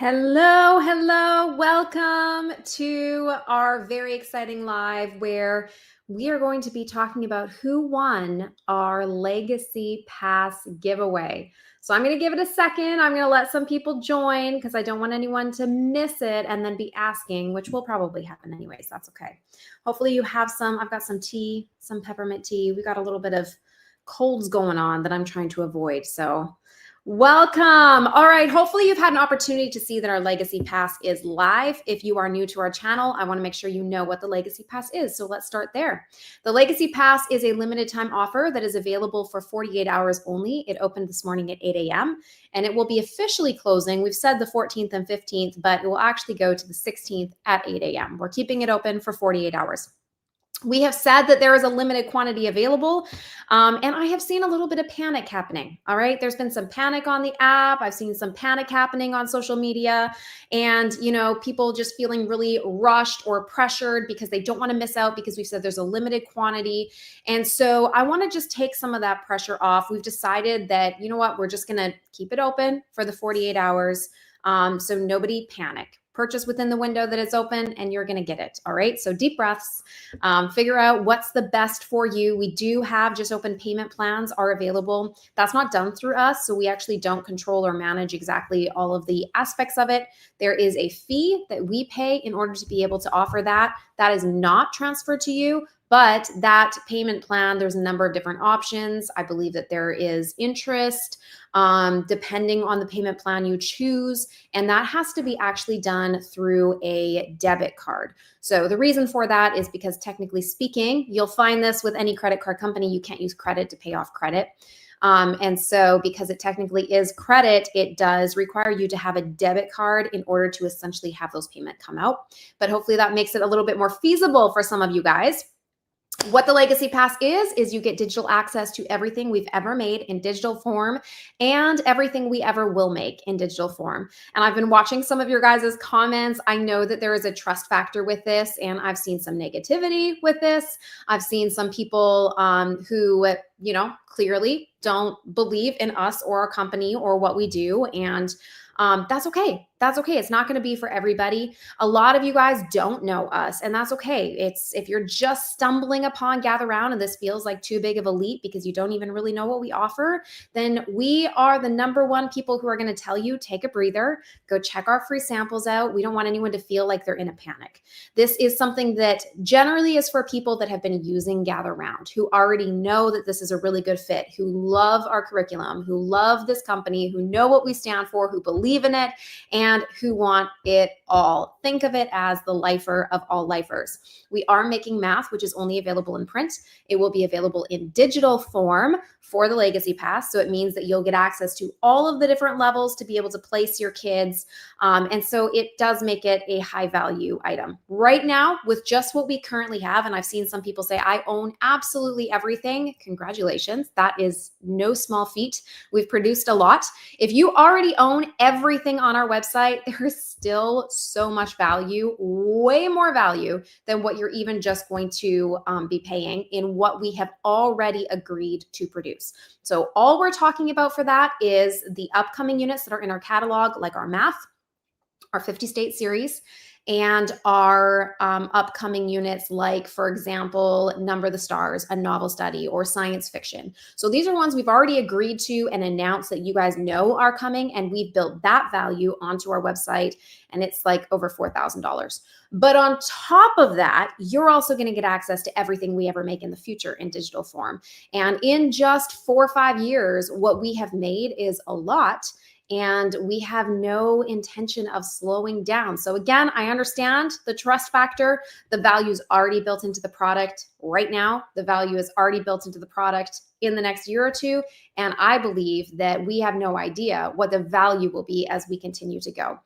Hello, hello. Welcome to our very exciting live where we are going to be talking about who won our Legacy Pass giveaway. So I'm going to give it a second. I'm going to let some people join because I don't want anyone to miss it and then be asking, which will probably happen anyways. That's okay. Hopefully you have some. I've got some tea, some peppermint tea. We got a little bit of colds going on that I'm trying to avoid. So welcome. All right. Hopefully you've had an opportunity to see that our Legacy Pass is live. If you are new to our channel, I want to make sure you know what the Legacy Pass is. So let's start there. The Legacy Pass is a limited time offer that is available for 48 hours only. It opened this morning at 8 a.m. and it will be officially closing. We've said the 14th and 15th, but it will actually go to the 16th at 8 a.m. We're keeping it open for 48 hours. We have said that there is a limited quantity available, and I have seen a little bit of panic happening. All right, there's been some panic on the app. I've seen some panic happening on social media, and people just feeling really rushed or pressured because they don't want to miss out because we've said there's a limited quantity. And so I want to just take some of that pressure off. We've decided that, you know what, we're just going to keep it open for the 48 hours. So nobody panic. Purchase within the window that it's open and you're going to get it. All right. So deep breaths, figure out what's the best for you. We do have just open payment plans are available. That's not done through us. So we actually don't control or manage exactly all of the aspects of it. There is a fee that we pay in order to be able to offer that. That is not transferred to you. But that payment plan, there's a number of different options. I believe that there is interest depending on the payment plan you choose. And that has to be actually done through a debit card. So the reason for that is because technically speaking, you'll find this with any credit card company, you can't use credit to pay off credit. And so because it technically is credit, it does require you to have a debit card in order to essentially have those payments come out. But hopefully that makes it a little bit more feasible for some of you guys. What the Legacy Pass is you get digital access to everything we've ever made in digital form and everything we ever will make in digital form. And I've been watching some of your guys' comments. I know that there is a trust factor with this, and I've seen some negativity with this. I've seen some people who, clearly don't believe in us or our company or what we do. And that's okay. That's okay. It's not going to be for everybody. A lot of you guys don't know us, and that's okay. It's if you're just stumbling upon Gather Round and this feels like too big of a leap because you don't even really know what we offer, then we are the number one people who are going to tell you, take a breather, go check our free samples out. We don't want anyone to feel like they're in a panic. This is something that generally is for people that have been using Gather Round, who already know that this is a really good fit, who love our curriculum, who love this company, who know what we stand for, who believe in it, and who want it all. Think of it as the lifer of all lifers. We are making math, which is only available in print. It will be available in digital form for the Legacy Pass. So it means that you'll get access to all of the different levels to be able to place your kids. And so it does make it a high value item. Right now, with just what we currently have, and I've seen some people say, I own absolutely everything. Congratulations. That is no small feat. We've produced a lot. If you already own everything on our website, there is still so much value, way more value than what you're even just going to be paying in what we have already agreed to produce. So all we're talking about for that is the upcoming units that are in our catalog, like our math, our 50 state series, and our upcoming units like, for example, Number the Stars, a novel study, or science fiction. So these are ones we've already agreed to and announced that you guys know are coming, and we've built that value onto our website, and it's like over $4,000. But on top of that, you're also going to get access to everything we ever make in the future in digital form. And in just 4 or 5 years, what we have made is a lot. And we have no intention of slowing down. So again, I understand the trust factor. The value is already built into the product right now. The value is already built into the product in the next year or two. And I believe that we have no idea what the value will be as we continue to go.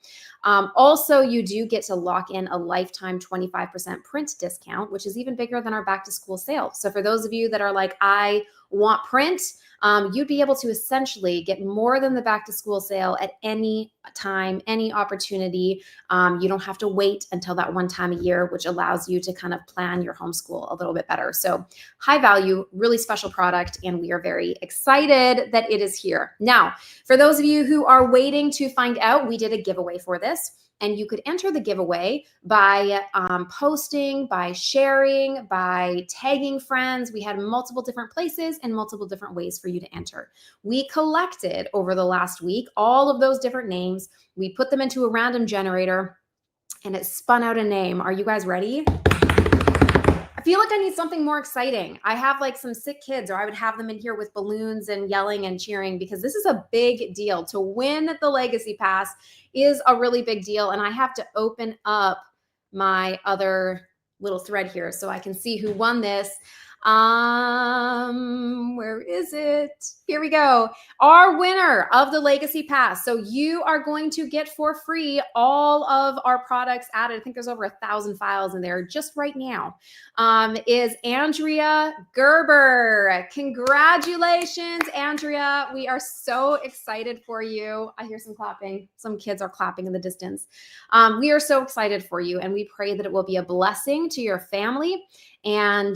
Also, you do get to lock in a lifetime 25% print discount, which is even bigger than our back to school sale. So for those of you that are like, I want print, you'd be able to essentially get more than the back to school sale at any time, any opportunity. You don't have to wait until that one time a year, which allows you to kind of plan your homeschool a little bit better. So high value, really special product, and we are very excited that it is here. Now, for those of you who are waiting to find out, we did a giveaway for this. And you could enter the giveaway by posting, by sharing, by tagging friends. We had multiple different places and multiple different ways for you to enter. We collected over the last week all of those different names. We put them into a random generator and it spun out a name. Are you guys ready? I feel like I need something more exciting. I have like some sick kids, or I would have them in here with balloons and yelling and cheering, because this is a big deal. To win the Legacy Pass is a really big deal. And I have to open up my other little thread here so I can see who won this. Where is it? Here we go. Our winner of the Legacy Pass. So you are going to get for free all of our products added. I think there's over 1,000 files in there just right now. Is Andrea Gerber. Congratulations, Andrea. We are so excited for you. I hear some clapping. Some kids are clapping in the distance. We are so excited for you, and we pray that it will be a blessing to your family. And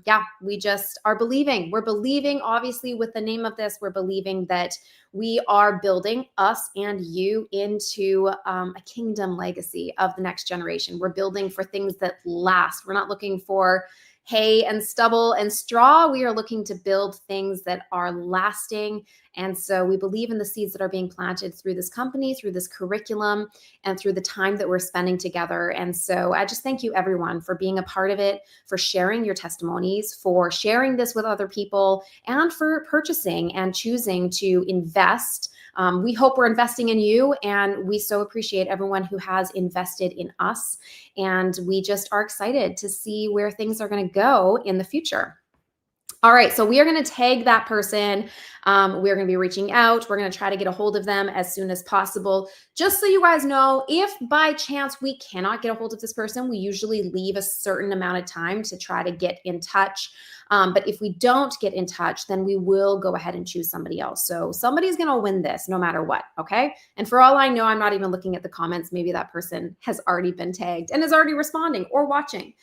yeah, we just are believing. We're believing, obviously, with the name of this, we're believing that we are building us and you into a kingdom legacy of the next generation. We're building for things that last. We're not looking for hay and stubble and straw. We are looking to build things that are lasting. And so we believe in the seeds that are being planted through this company, through this curriculum, and through the time that we're spending together. And so I just thank you, everyone, for being a part of it, for sharing your testimonies, for sharing this with other people, and for purchasing and choosing to invest. We hope we're investing in you, and we so appreciate everyone who has invested in us. And we just are excited to see where things are going to go in the future. All right, so we are going to tag that person. We're going to be reaching out. We're going to try to get a hold of them as soon as possible. Just so you guys know, if by chance we cannot get a hold of this person, we usually leave a certain amount of time to try to get in touch. But if we don't get in touch, then we will go ahead and choose somebody else. So somebody's going to win this no matter what, okay? And for all I know, I'm not even looking at the comments. Maybe that person has already been tagged and is already responding or watching.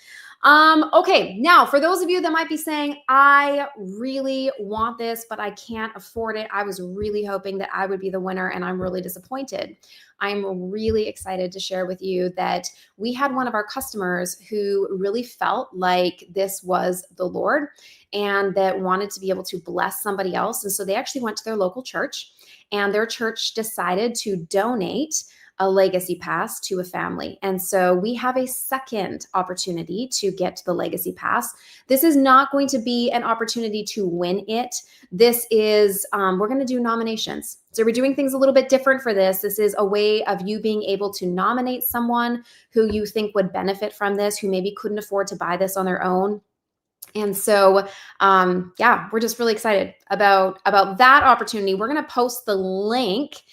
Okay, now for those of you that might be saying, I really want this, but I can't afford it. I was really hoping that I would be the winner, and I'm really disappointed. I'm really excited to share with you that we had one of our customers who really felt like this was the Lord and that wanted to be able to bless somebody else. And so they actually went to their local church, and their church decided to donate a Legacy Pass to a family. And so we have a second opportunity to get the Legacy Pass. This is not going to be an opportunity to win it. This is, we're going to do nominations. So we're doing things a little bit different for this. This is a way of you being able to nominate someone who you think would benefit from this, who maybe couldn't afford to buy this on their own. And so, yeah, we're just really excited about that opportunity. We're going to post the link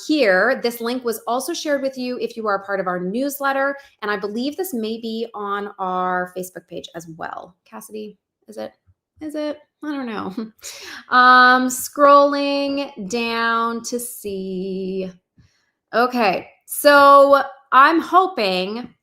here. This link was also shared with you if you are a part of our newsletter. And I believe this may be on our Facebook page as well. Cassidy, is it? I don't know. Scrolling down to see. Okay. So I'm hoping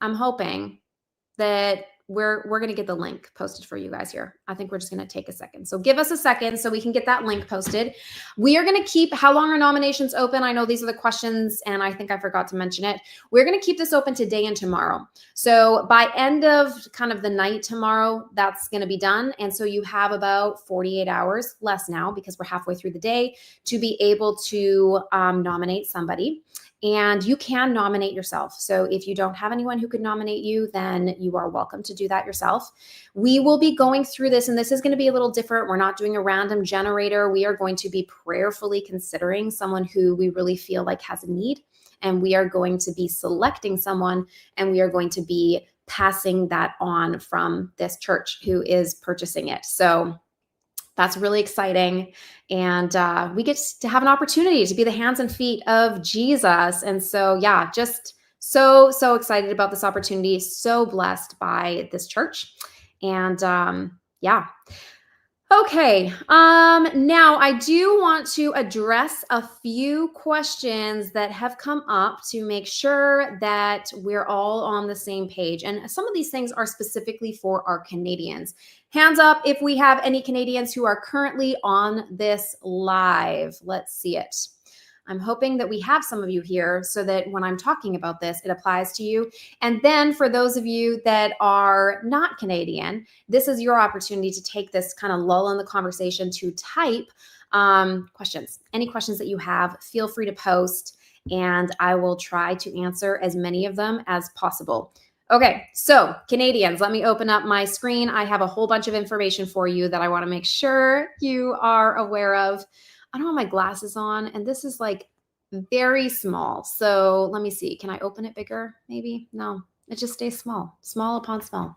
that we're going to get the link posted for you guys here. I think we're just going to take a second. So give us a second so we can get that link posted. We are going to keep, how long are nominations open? I know these are the questions, and I think I forgot to mention it. We're going to keep this open today and tomorrow. So by end of kind of the night tomorrow, that's going to be done. And so you have about 48 hours, less now because we're halfway through the day, to be able to nominate somebody. And you can nominate yourself. So if you don't have anyone who could nominate you, then you are welcome to do that yourself. We will be going through this, and this is going to be a little different. We're not doing a random generator. We are going to be prayerfully considering someone who we really feel like has a need. And we are going to be selecting someone, and we are going to be passing that on from this church who is purchasing it. So that's really exciting. And we get to have an opportunity to be the hands and feet of Jesus. And so, yeah, just so excited about this opportunity. So blessed by this church. And yeah. Okay, now I do want to address a few questions that have come up to make sure that we're all on the same page. And some of these things are specifically for our Canadians. Hands up if we have any Canadians who are currently on this live. Let's see it. I'm hoping that we have some of you here so that when I'm talking about this, it applies to you. And then for those of you that are not Canadian, this is your opportunity to take this kind of lull in the conversation to type questions. Any questions that you have, feel free to post, and I will try to answer as many of them as possible. Okay, so Canadians, let me open up my screen. I have a whole bunch of information for you that I want to make sure you are aware of. I don't have my glasses on, and this is like very small. So let me see. Can I open it bigger? Maybe? No, it just stays small, small upon small.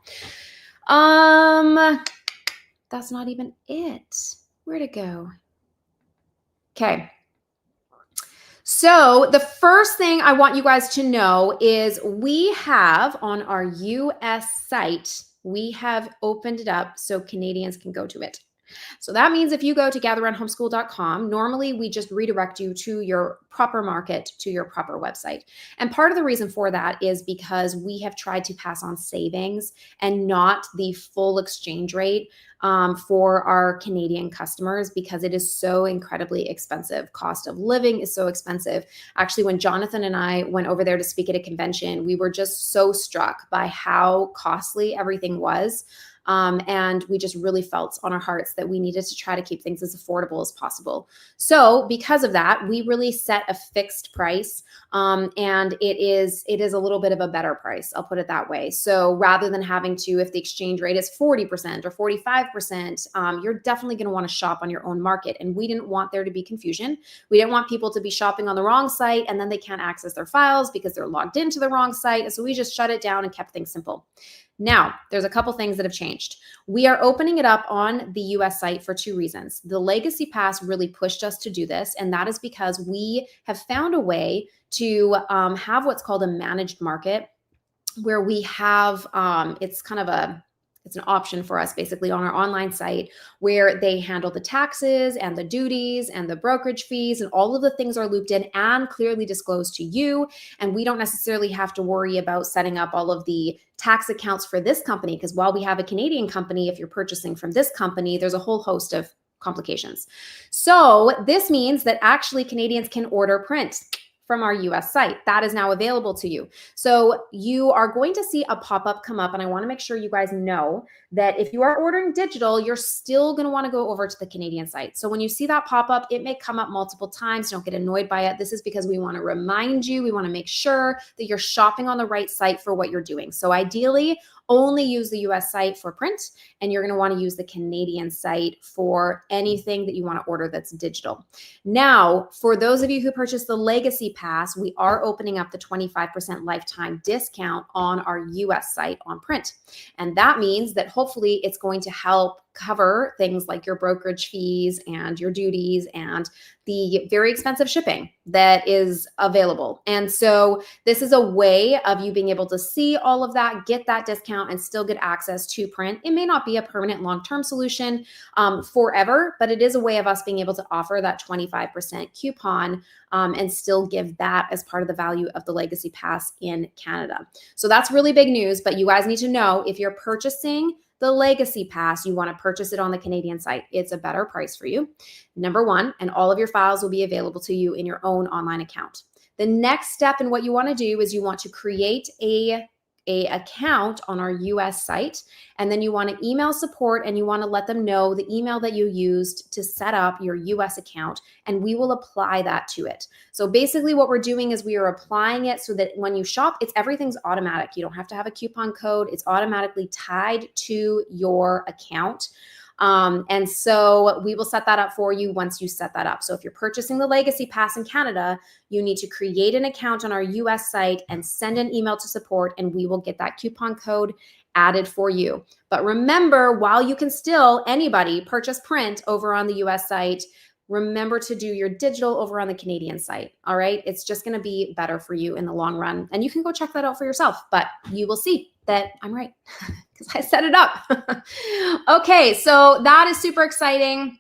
That's not even it. Where'd it go? Okay. So the first thing I want you guys to know is we have on our US site, we have opened it up so Canadians can go to it. So that means if you go to gatheraroundhomeschool.com, normally we just redirect you to your proper market, to your proper website. And part of the reason for that is because we have tried to pass on savings and not the full exchange rate for our Canadian customers because it is so incredibly expensive. Cost of living is so expensive. Actually, when Jonathan and I went over there to speak at a convention, we were just so struck by how costly everything was. And we just really felt on our hearts that we needed to try to keep things as affordable as possible. So because of that, we really set a fixed price, and it is a little bit of a better price. I'll put it that way. So rather than having to, if the exchange rate is 40% or 45%, you're definitely going to want to shop on your own market. And we didn't want there to be confusion. We didn't want people to be shopping on the wrong site and then they can't access their files because they're logged into the wrong site. And so we just shut it down and kept things simple. Now, there's a couple things that have changed. We are opening it up on the US site for two reasons. The Legacy Pass really pushed us to do this, and that is because we have found a way to have what's called a managed market where we have, it's an option for us basically on our online site where they handle the taxes and the duties and the brokerage fees and all of the things are looped in and clearly disclosed to you. And we don't necessarily have to worry about setting up all of the tax accounts for this company because while we have a Canadian company, if you're purchasing from this company, there's a whole host of complications. So this means that actually Canadians can order print from our US site. That is now available to you. So you are going to see a pop-up come up, and I want to make sure you guys know that if you are ordering digital, you're still going to want to go over to the Canadian site. So when you see that pop-up, it may come up multiple times. Don't get annoyed by it. This is because we want to remind you, we want to make sure that you're shopping on the right site for what you're doing. So ideally, only use the US site for print, and you're going to want to use the Canadian site for anything that you want to order that's digital. Now, for those of you who purchased the Legacy Pass, we are opening up the 25% lifetime discount on our US site on print. And that means that hopefully it's going to help cover things like your brokerage fees and your duties and the very expensive shipping that is available. And so this is a way of you being able to see all of that, get that discount, and still get access to print. It may not be a permanent long-term solution forever, but it is a way of us being able to offer that 25% coupon and still give that as part of the value of the Legacy Pass in Canada. So that's really big news, but you guys need to know if you're purchasing the Legacy Pass, you want to purchase it on the Canadian site. It's a better price for you, number one, and all of your files will be available to you in your own online account. The next step in what you want to do is you want to create a account on our US site, and then you want to email support and you want to let them know the email that you used to set up your US account, and we will apply that to it. So basically what we're doing is we are applying it so that when you shop, everything's automatic. You don't have to have a coupon code. It's automatically tied to your account. And so we will set that up for you once you set that up. So if you're purchasing the Legacy Pass in Canada, you need to create an account on our US site and send an email to support, and we will get that coupon code added for you. But remember, while you can still, anybody purchase print over on the US site, remember to do your digital over on the Canadian site. All right. It's just going to be better for you in the long run. And you can go check that out for yourself, but you will see that I'm right. because I set it up. Okay, so that is super exciting.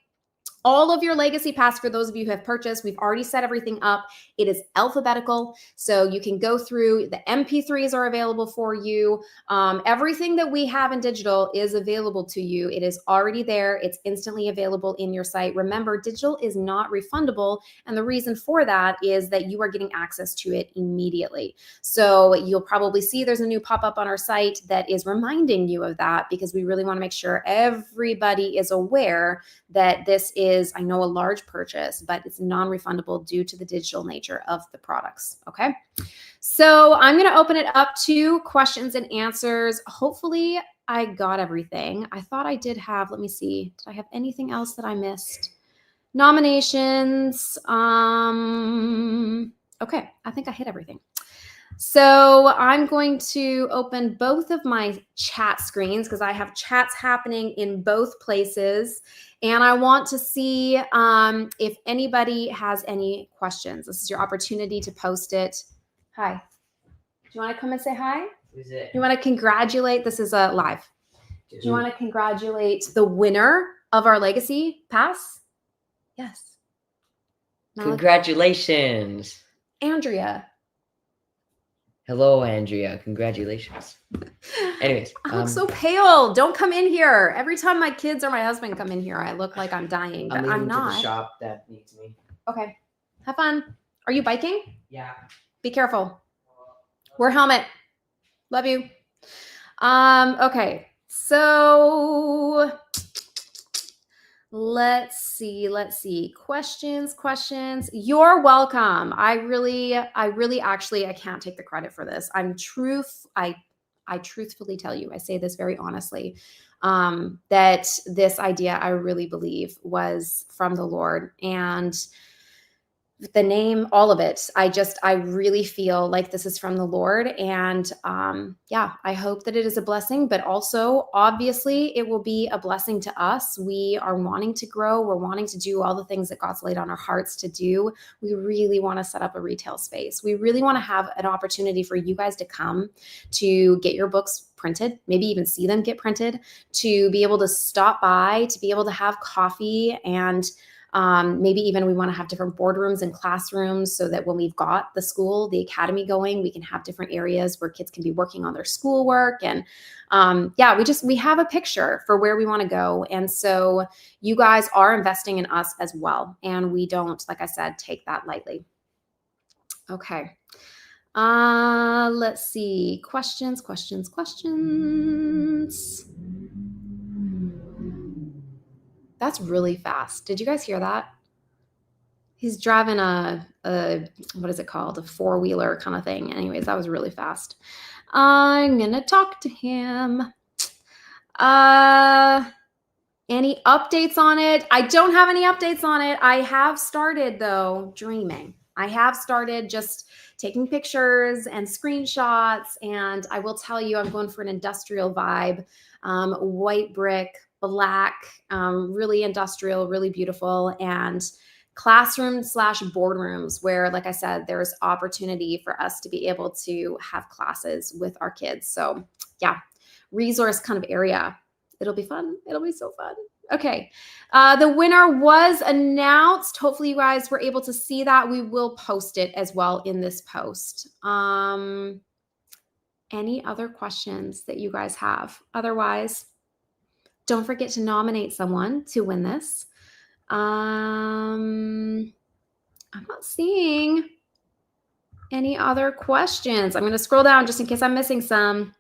All of your legacy pass, for those of you who have purchased, we've already set everything up. It is alphabetical, so you can go through. The MP3s are available for you. Everything that we have in digital is available to you. It is already there. It's instantly available in your site. Remember, digital is not refundable, and the reason for that is that you are getting access to it immediately. So you'll probably see there's a new pop-up on our site that is reminding you of that, because we really want to make sure everybody is aware that this is, I know, a large purchase, but it's non-refundable due to the digital nature of the products. Okay. So I'm going to open it up to questions and answers. Hopefully I got everything. I thought I did have, let me see. Did I have anything else that I missed? Nominations. Okay. I think I hit everything. So I'm going to open both of my chat screens because I have chats happening in both places. And I want to see if anybody has any questions. This is your opportunity to post it. Hi. Do you want to come and say hi? Who's it? You want to congratulate? This is a live. Do you want to congratulate the winner of our Legacy Pass? Yes. Congratulations. Andrea. Hello, Andrea. Congratulations. Anyways. I look so pale. Don't come in here. Every time my kids or my husband come in here, I look like I'm dying, but I'm not. To the shop that needs me. Okay. Have fun. Are you biking? Yeah. Be careful. Wear helmet. Love you. Okay. So let's see. Questions. You're welcome. I can't take the credit for this. I truthfully tell you, I say this very honestly, that this idea I really believe was from the Lord, and the name, all of it. I really feel like this is from the Lord. And I hope that it is a blessing, but also obviously it will be a blessing to us. We are wanting to grow. We're wanting to do all the things that God's laid on our hearts to do. We really want to set up a retail space. We really want to have an opportunity for you guys to come to get your books printed, maybe even see them get printed, to be able to stop by, to be able to have coffee, and maybe even we want to have different boardrooms and classrooms so that when we've got the academy going, we can have different areas where kids can be working on their schoolwork. And we have a picture for where we want to go. And so you guys are investing in us as well. And we don't, like I said, take that lightly. Okay. Let's see. Questions. That's really fast. Did you guys hear that? He's driving a what is it called? A four-wheeler kind of thing. Anyways, that was really fast. I'm going to talk to him. Any updates on it? I don't have any updates on it. I have started, though, dreaming. I have started just taking pictures and screenshots. And I will tell you, I'm going for an industrial vibe. White brick, black, really industrial, really beautiful, and classroom/boardrooms where, like I said, there's opportunity for us to be able to have classes with our kids. So yeah, resource kind of area. It'll be fun. It'll be so fun. Okay. The winner was announced. Hopefully you guys were able to see that. We will post it as well in this post. Any other questions that you guys have? Otherwise, don't forget to nominate someone to win this. I'm not seeing any other questions. I'm going to scroll down just in case I'm missing some.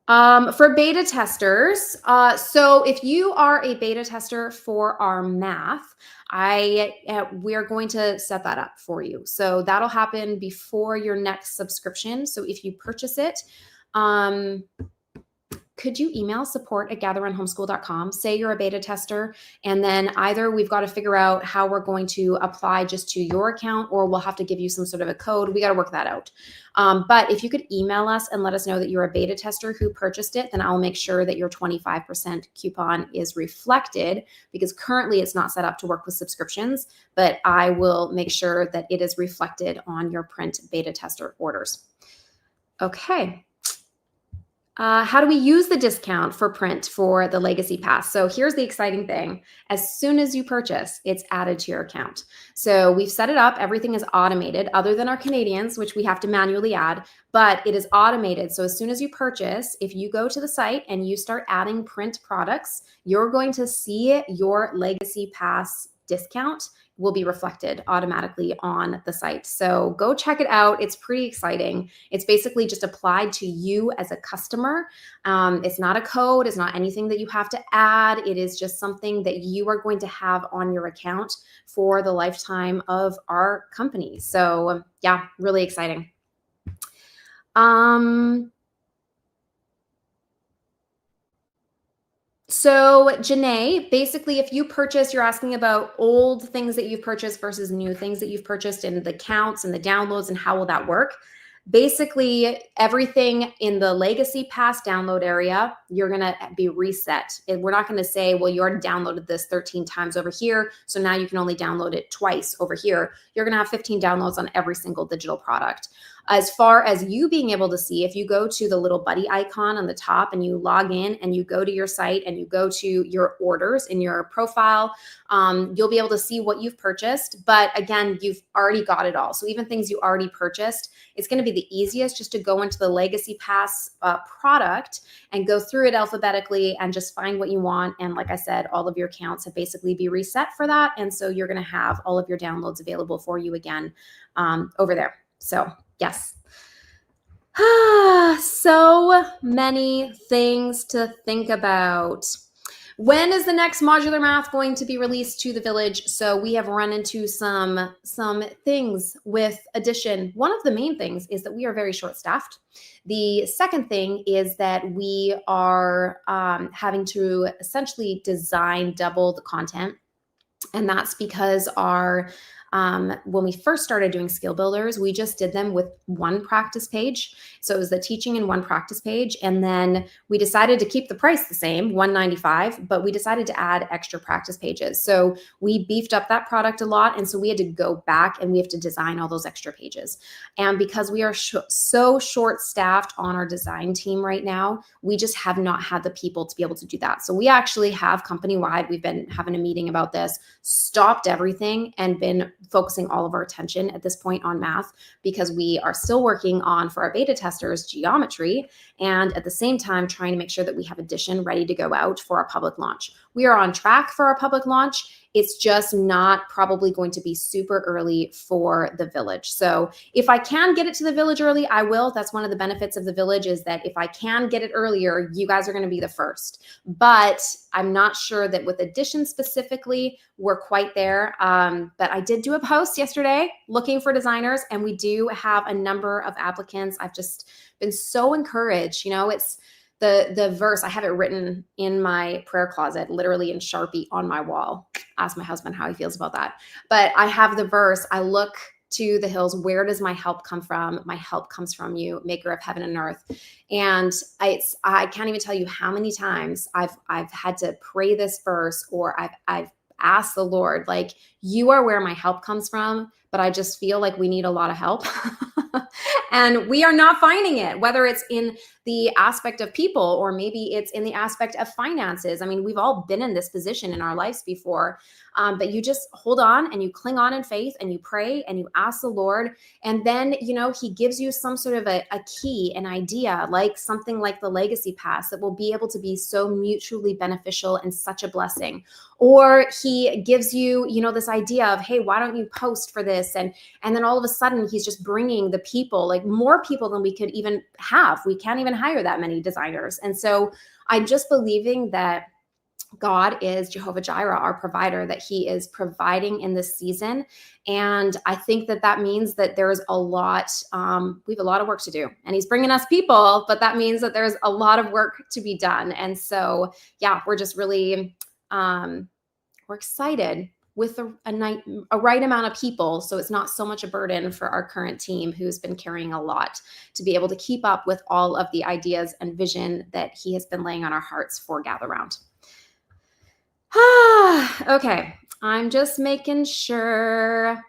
For beta testers, so if you are a beta tester for our math, we're going to set that up for you. So that'll happen before your next subscription. So if you purchase it, could you email support@gatherrunhomeschool.com, say you're a beta tester, and then either we've got to figure out how we're going to apply just to your account, or we'll have to give you some sort of a code. We got to work that out. But if you could email us and let us know that you're a beta tester who purchased it, then I'll make sure that your 25% coupon is reflected, because currently it's not set up to work with subscriptions, but I will make sure that it is reflected on your print beta tester orders. Okay. How do we use the discount for print for the Legacy Pass? So here's the exciting thing. As soon as you purchase, it's added to your account. So we've set it up. Everything is automated other than our Canadians, which we have to manually add, but it is automated. So as soon as you purchase, if you go to the site and you start adding print products, you're going to see your Legacy Pass discount will be reflected automatically on the site. So go check it out. It's pretty exciting. It's basically just applied to you as a customer. It's not a code. It's not anything that you have to add. It is just something that you are going to have on your account for the lifetime of our company. So yeah, really exciting. So, Janae, basically, if you purchase, you're asking about old things that you've purchased versus new things that you've purchased and the counts and the downloads and how will that work? Basically, everything in the Legacy Pass download area, you're going to be reset. We're not going to say, well, you already downloaded this 13 times over here, so now you can only download it twice over here. You're going to have 15 downloads on every single digital product. As far as you being able to see, if you go to the little buddy icon on the top and you log in and you go to your site and you go to your orders in your profile, you'll be able to see what you've purchased. But again, you've already got it all. So even things you already purchased, it's going to be the easiest just to go into the Legacy Pass product and go through it alphabetically and just find what you want. And like I said, all of your accounts have basically be reset for that. And so you're going to have all of your downloads available for you again over there. So yes. So many things to think about. When is the next modular math going to be released to the village? So we have run into some things with addition. One of the main things is that we are very short-staffed. The second thing is that we are having to essentially design double the content. And that's because our when we first started doing skill builders, we just did them with one practice page. So it was the teaching in one practice page. And then we decided to keep the price the same, $195, but we decided to add extra practice pages. So we beefed up that product a lot. And so we had to go back and we have to design all those extra pages. And because we are so short staffed on our design team right now, we just have not had the people to be able to do that. So we actually have company-wide, we've been having a meeting about this, stopped everything and been focusing all of our attention at this point on math because we are still working on, for our beta testers, geometry, and at the same time trying to make sure that we have addition ready to go out for our public launch. We are on track for our public launch. It's just not probably going to be super early for the village. So if I can get it to the village early, I will. That's one of the benefits of the village, is that if I can get it earlier, you guys are going to be the first. But I'm not sure that with addition specifically, we're quite there. But I did do a post yesterday looking for designers, and we do have a number of applicants. I've just been so encouraged. You know, it's the verse, I have it written in my prayer closet, literally in Sharpie on my wall. Ask my husband how he feels about that. But I have the verse, I look to the hills, where does my help come from? My help comes from you, maker of heaven and earth. And I can't even tell you how many times I've had to pray this verse, or I've asked the Lord, like, you are where my help comes from, but I just feel like we need a lot of help. And we are not finding it, whether it's in the aspect of people or maybe it's in the aspect of finances. I mean, we've all been in this position in our lives before, but you just hold on and you cling on in faith and you pray and you ask the Lord. And then, you know, he gives you some sort of a key, an idea, like something like the Legacy Pass that will be able to be so mutually beneficial and such a blessing. Or he gives you, you know, this idea of, hey, why don't you post for this? And then all of a sudden he's just bringing the people, like more people than we could even have. We can't even hire that many designers. And so I'm just believing that God is Jehovah Jireh, our provider, that he is providing in this season. And I think that that means that there's a lot, we have a lot of work to do, and he's bringing us people, but that means that there's a lot of work to be done. And so, yeah, we're just really, we're excited with a right amount of people. So it's not so much a burden for our current team, who's been carrying a lot, to be able to keep up with all of the ideas and vision that he has been laying on our hearts for Gather Round. Okay, I'm just making sure.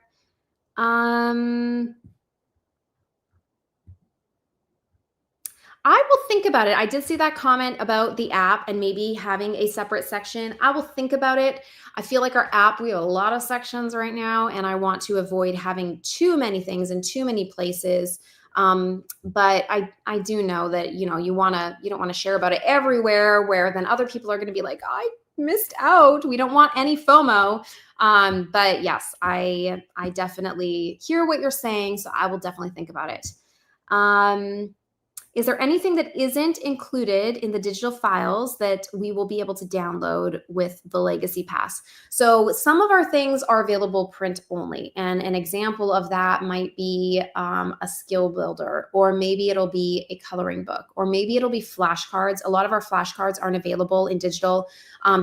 I will think about it. I did see that comment about the app and maybe having a separate section. I will think about it. I feel like our app, we have a lot of sections right now, and I want to avoid having too many things in too many places. But I do know that, you don't want to share about it everywhere where then other people are going to be like, I missed out. We don't want any FOMO. But yes, I definitely hear what you're saying. So I will definitely think about it. Is there anything that isn't included in the digital files that we will be able to download with the Legacy Pass? So some of our things are available print only. And an example of that might be a skill builder, or maybe it'll be a coloring book, or maybe it'll be flashcards. A lot of our flashcards aren't available in digital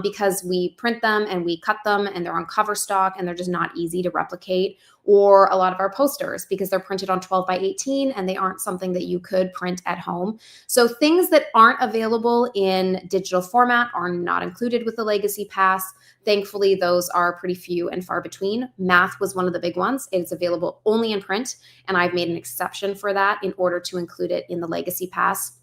because we print them and we cut them and they're on cover stock and they're just not easy to replicate. Or a lot of our posters because they're printed on 12 by 18 and they aren't something that you could print at home. So things that aren't available in digital format are not included with the Legacy Pass. Thankfully, those are pretty few and far between. Math was one of the big ones. It's available only in print, and I've made an exception for that in order to include it in the Legacy Pass.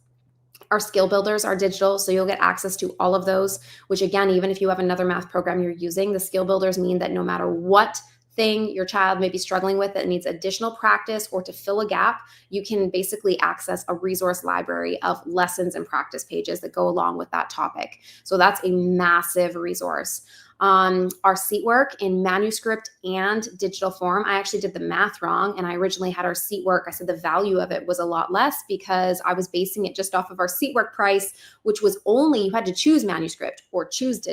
Our skill builders are digital, so you'll get access to all of those, which again, even if you have another math program you're using, the skill builders mean that no matter what thing your child may be struggling with that needs additional practice or to fill a gap, you can basically access a resource library of lessons and practice pages that go along with that topic. So that's a massive resource. Our seat work in manuscript and digital form. I actually did the math wrong, and I originally had our seat work. I said the value of it was a lot less because I was basing it just off of our seat work price, which was only, you had to choose manuscript or choose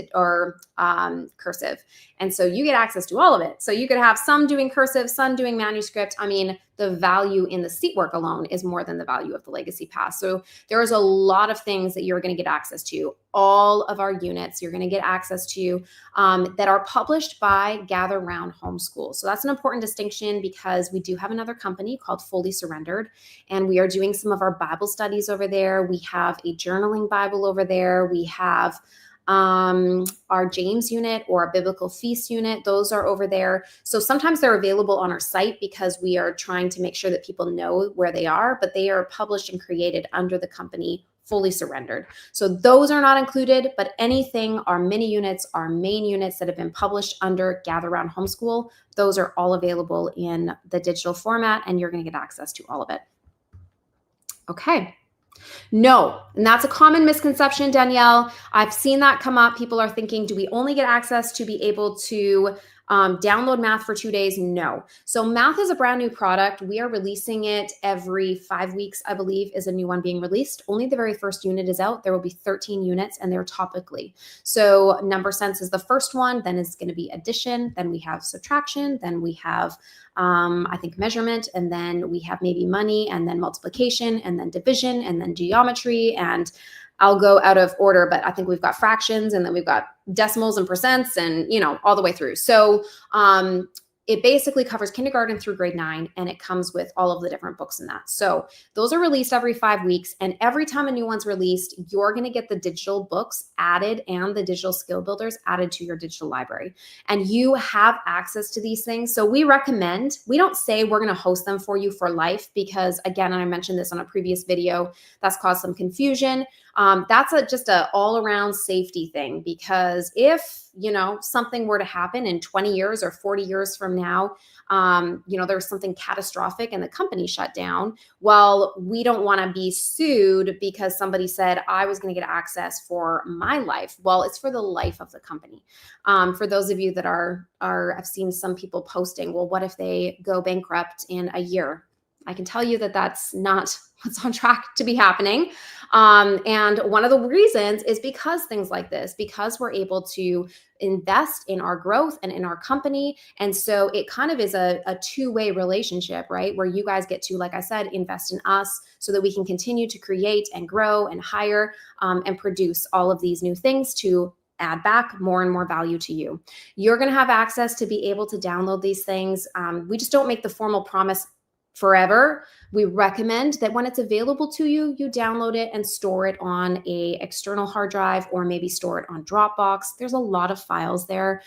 cursive. And so you get access to all of it. So you could have some doing cursive, some doing manuscript. I mean, the value in the seat work alone is more than the value of the Legacy Pass. So there is a lot of things that you're going to get access to. All of our units you're going to get access to that are published by Gather Round Homeschool. So that's an important distinction because we do have another company called Fully Surrendered, and we are doing some of our Bible studies over there. We have a journaling Bible over there. We have our James unit or a biblical feast unit. Those are over there. So sometimes they're available on our site because we are trying to make sure that people know where they are, but they are published and created under the company Fully Surrendered. So those are not included, but anything, our mini units, our main units that have been published under Gather Round Homeschool, those are all available in the digital format, and you're going to get access to all of it. Okay. No, and that's a common misconception, Danielle. I've seen that come up. People are thinking, do we only get access to be able to download math for 2 days? No. So math is a brand new product. We are releasing it every 5 weeks, I believe, is a new one being released. Only the very first unit is out. There will be 13 units and they're topically. So number sense is the first one, then it's going to be addition, then we have subtraction, then we have I think measurement, and then we have maybe money, and then multiplication, and then division, and then geometry, and I'll go out of order, but I think we've got fractions, and then we've got decimals and percents, and all the way through. So it basically covers kindergarten through grade 9, and it comes with all of the different books in that. So those are released every 5 weeks, and every time a new one's released, you're going to get the digital books added and the digital skill builders added to your digital library. And you have access to these things. So we recommend, we don't say we're going to host them for you for life because, again, and I mentioned this on a previous video, that's caused some confusion. That's just a all-around safety thing because if something were to happen in 20 years or 40 years from now, there's something catastrophic and the company shut down. Well, we don't want to be sued because somebody said I was going to get access for my life. Well, it's for the life of the company. For those of you that I've seen some people posting, well, what if they go bankrupt in a year? I can tell you that that's not what's on track to be happening. And one of the reasons is because things like this, because we're able to invest in our growth and in our company. And so it kind of is a two-way relationship, right? Where you guys get to, like I said, invest in us so that we can continue to create and grow and hire and produce all of these new things to add back more and more value to you. You're going to have access to be able to download these things. We just don't make the formal promise forever. We recommend that when it's available to you, you download it and store it on an external hard drive or maybe store it on Dropbox. There's a lot of files there.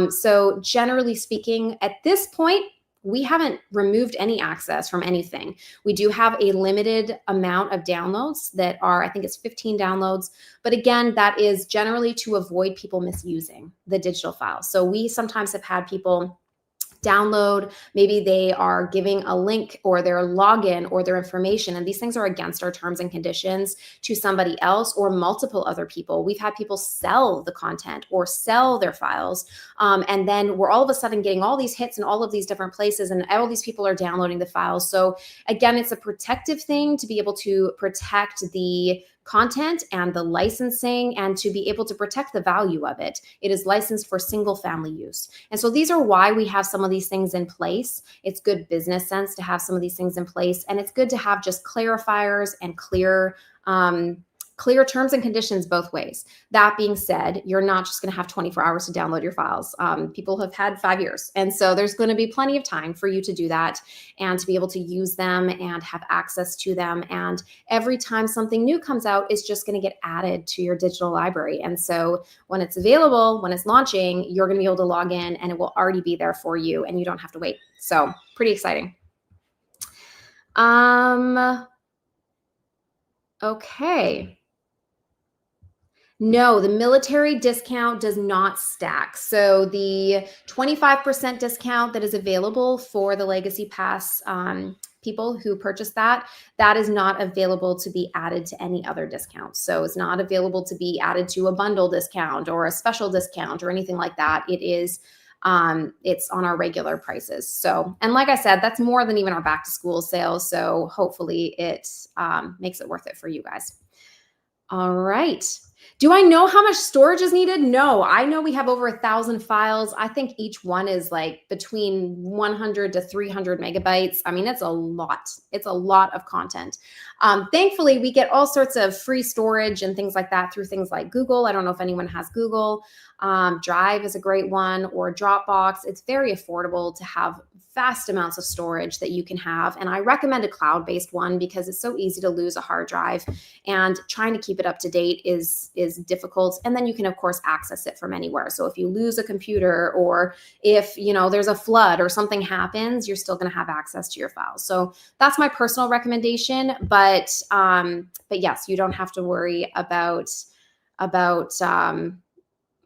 So generally speaking, at this point, we haven't removed any access from anything. We do have a limited amount of downloads that are, I think it's 15 downloads. But again, that is generally to avoid people misusing the digital files. So we sometimes have had people download, maybe they are giving a link or their login or their information, and these things are against our terms and conditions, to somebody else or multiple other people. We've had people sell the content or sell their files, and then we're all of a sudden getting all these hits in all of these different places, and all these people are downloading the files. So again, it's a protective thing to be able to protect the content and the licensing and to be able to protect the value of it. It is licensed for single family use. And so these are why we have some of these things in place. It's good business sense to have some of these things in place. And it's good to have just clarifiers and clear terms and conditions both ways. That being said, you're not just going to have 24 hours to download your files. People have had 5 years. And so there's going to be plenty of time for you to do that and to be able to use them and have access to them. And every time something new comes out, it's just going to get added to your digital library. And so when it's available, when it's launching, you're going to be able to log in and it will already be there for you and you don't have to wait. So pretty exciting. Okay. No, the military discount does not stack. So the 25% discount that is available for the Legacy Pass people who purchase that is not available to be added to any other discounts. So it's not available to be added to a bundle discount or a special discount or anything like that. It is it's on our regular prices. So, and like I said, that's more than even our back to school sales. So hopefully it makes it worth it for you guys. All right. Do I know how much storage is needed? No, I know we have over 1,000 files. I think each one is like between 100 to 300 megabytes. I mean, it's a lot. It's a lot of content. Thankfully, we get all sorts of free storage and things like that through things like Google. I don't know if anyone has Google. Drive is a great one, or Dropbox. It's very affordable to have vast amounts of storage that you can have. And I recommend a cloud-based one because it's so easy to lose a hard drive, and trying to keep it up to date is difficult. And then you can, of course, access it from anywhere. So if you lose a computer, or if, there's a flood or something happens, you're still going to have access to your files. So that's my personal recommendation. But yes, you don't have to worry about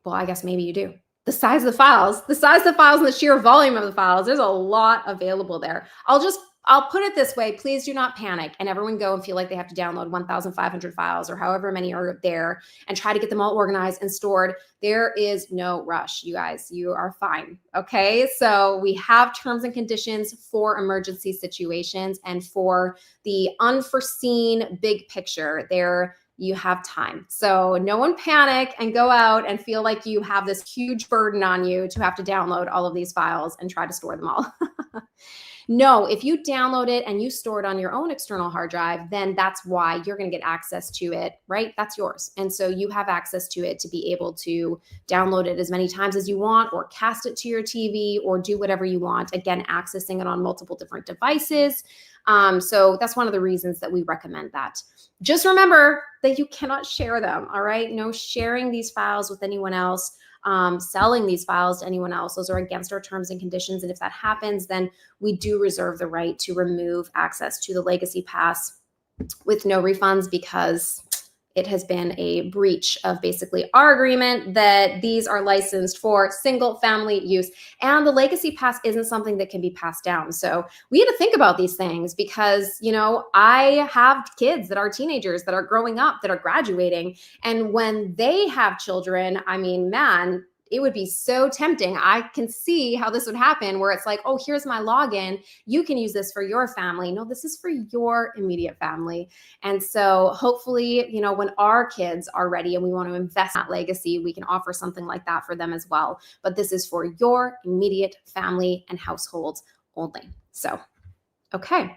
well, I guess maybe you do. The size of the files and the sheer volume of the files, there's a lot available there. I'll put it this way, please do not panic and everyone go and feel like they have to download 1,500 files or however many are there and try to get them all organized and stored. There is no rush, you guys. You are fine, okay? So we have terms and conditions for emergency situations and for the unforeseen big picture. There you have time. So no one panic and go out and feel like you have this huge burden on you to have to download all of these files and try to store them all. No, if you download it and you store it on your own external hard drive, then that's why you're going to get access to it, right? That's yours. And so you have access to it to be able to download it as many times as you want, or cast it to your TV, or do whatever you want. Again, accessing it on multiple different devices. So that's one of the reasons that we recommend that. Just remember that you cannot share them, all right? No sharing these files with anyone else, selling these files to anyone else. Those are against our terms and conditions. And if that happens, then we do reserve the right to remove access to the Legacy Pass with no refunds, because it has been a breach of basically our agreement that these are licensed for single family use. And the Legacy Pass isn't something that can be passed down. So we had to think about these things because, I have kids that are teenagers that are growing up, that are graduating. And when they have children, I mean, man, it would be so tempting. I can see how this would happen, where it's like, oh, here's my login. You can use this for your family. No, this is for your immediate family. And so hopefully, when our kids are ready and we want to invest in that legacy, we can offer something like that for them as well. But this is for your immediate family and household only. So, okay.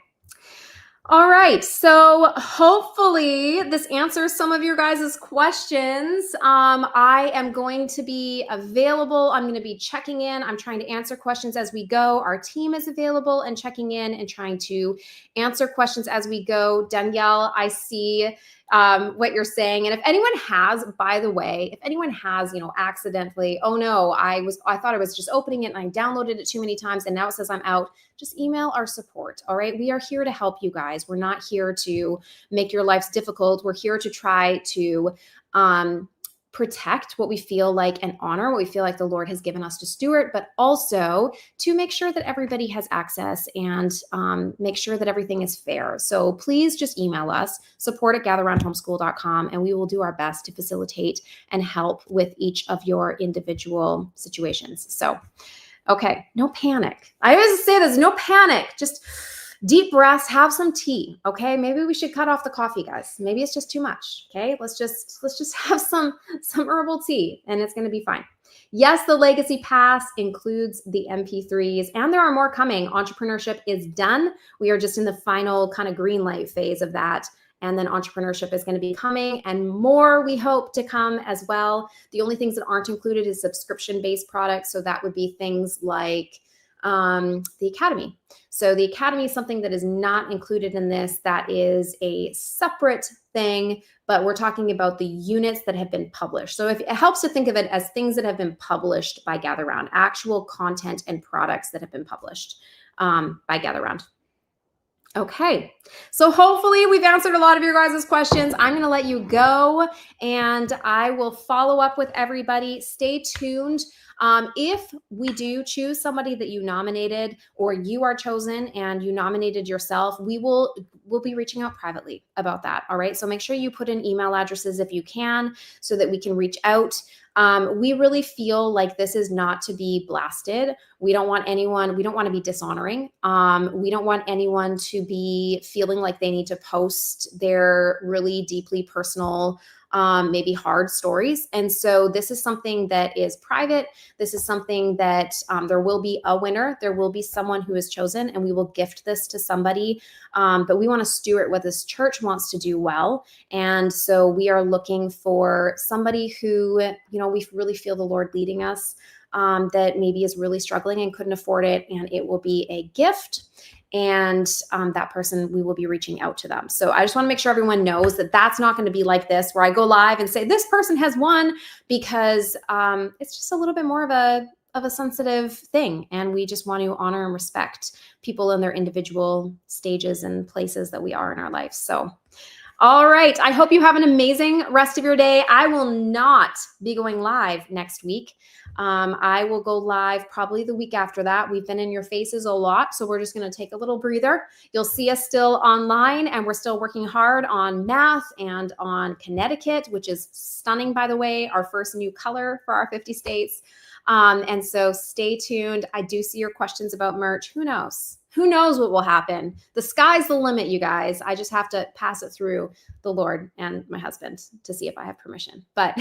All right, so hopefully this answers some of your guys' questions. I am going to be available. I'm going to be checking in. I'm trying to answer questions as we go. Our team is available and checking in and trying to answer questions as we go. Danielle, I see what you're saying. And if anyone has, by the way, if anyone has, accidentally, oh no, I thought I was just opening it and I downloaded it too many times and now it says I'm out, just email our support. All right. We are here to help you guys. We're not here to make your lives difficult. We're here to try to protect what we feel like and honor what we feel like the Lord has given us to steward, but also to make sure that everybody has access and make sure that everything is fair. So please just email us, support@gatheroundhomeschool.com, and we will do our best to facilitate and help with each of your individual situations. So, okay, no panic. I always say this, no panic. Just deep breaths, have some tea, okay? Maybe we should cut off the coffee, guys. Maybe it's just too much, okay? Let's just have some herbal tea and it's going to be fine. Yes, the Legacy Pass includes the MP3s and there are more coming. Entrepreneurship is done. We are just in the final kind of green light phase of that. And then entrepreneurship is going to be coming and more we hope to come as well. The only things that aren't included is subscription-based products. So that would be things like the Academy. So the Academy is something that is not included in this. That is a separate thing, but we're talking about the units that have been published. So if it helps to think of it as things that have been published by Gather Round, actual content and products that have been published by Gather Round. Okay, so hopefully we've answered a lot of your guys' questions. I'm going to let you go and I will follow up with everybody. Stay tuned. If we do choose somebody that you nominated or you are chosen and you nominated yourself, we'll be reaching out privately about that. All right, so make sure you put in email addresses if you can so that we can reach out. We really feel like this is not to be blasted. We don't want to be dishonoring. We don't want anyone to be feeling like they need to post their really deeply personal, maybe hard stories. And so this is something that is private. This is something that there will be a winner. There will be someone who is chosen and we will gift this to somebody. But we want to steward what this church wants to do well. And so we are looking for somebody who, we really feel the Lord leading us, that maybe is really struggling and couldn't afford it. And it will be a gift. And that person, we will be reaching out to them. So I just want to make sure everyone knows that that's not going to be like this, where I go live and say, this person has won, because it's just a little bit more of a sensitive thing. And we just want to honor and respect people in their individual stages and places that we are in our life. So, all right. I hope you have an amazing rest of your day. I will not be going live next week. I will go live probably the week after that. We've been in your faces a lot, so we're just going to take a little breather. You'll see us still online, and we're still working hard on math and on Connecticut, which is stunning, by the way, our first new color for our 50 states. And so stay tuned. I do see your questions about merch. Who knows? Who knows what will happen? The sky's the limit, you guys. I just have to pass it through the Lord and my husband to see if I have permission. But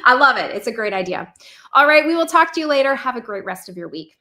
I love it. It's a great idea. All right. We will talk to you later. Have a great rest of your week.